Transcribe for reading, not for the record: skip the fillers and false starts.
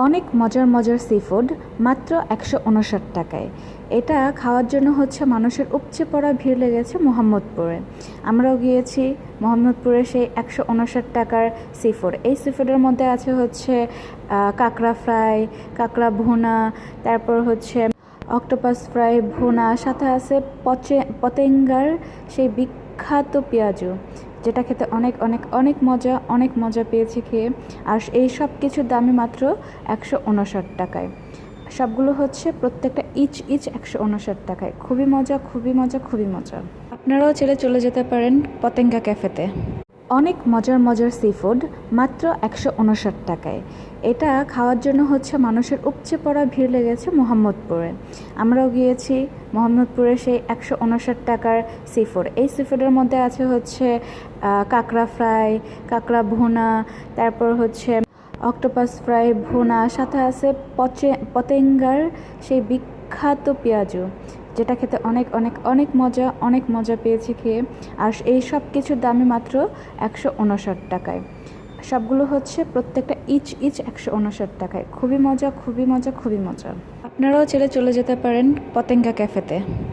অনেক মজার মজার সি ফুড মাত্র ১৫৯ টাকায়। এটা খাওয়ার জন্য হচ্ছে মানুষের উপচে পড়া ভিড় লেগেছে মোহাম্মদপুরে। আমরাও গিয়েছি মোহাম্মদপুরে সেই ১৫৯ টাকার সি ফুড। এই সি ফুডের মধ্যে আছে হচ্ছে কাঁকড়া ফ্রাই, কাঁকড়া ভুনা, তারপর হচ্ছে অক্টোপাস ফ্রাই ভুনা, সাথে আছে পতেঙ্গার সেই বিখ্যাত পেঁয়াজু, যেটা খেতে অনেক অনেক অনেক মজা পেয়েছি খেয়ে। আর এই সব কিছুর দামই মাত্র ১৫৯ টাকায়। সবগুলো হচ্ছে প্রত্যেকটা ইচ ১৫৯ টাকায়। খুবই মজা। আপনারাও চলে যেতে পারেন পতেঙ্গা ক্যাফেতে। অনেক মজার মজার সি ফুড মাত্র ১৫৯ টাকায়। এটা খাওয়ার জন্য হচ্ছে মানুষের উপচে পড়া ভিড় লেগেছে মোহাম্মদপুরে। আমরাও গিয়েছি মোহাম্মদপুরে সেই ১৫৯ টাকার সি ফুড। এই সি ফুডের মধ্যে আছে হচ্ছে কাঁকড়া ফ্রাই, কাঁকড়া ভুনা, তারপর হচ্ছে অক্টোপাস ফ্রাই ভুনা, সাথে আছে পতেঙ্গার সেই বিখ্যাত পেঁয়াজু, যেটা খেতে অনেক মজা পেয়েছি খেয়ে। আর এই সব কিছুর দামই মাত্র ১৫৯ টাকায়। সবগুলো হচ্ছে প্রত্যেকটা ইচ ১৫৯ টাকায়। খুবই মজা। আপনারাও চলে যেতে পারেন পতেঙ্গা ক্যাফেতে।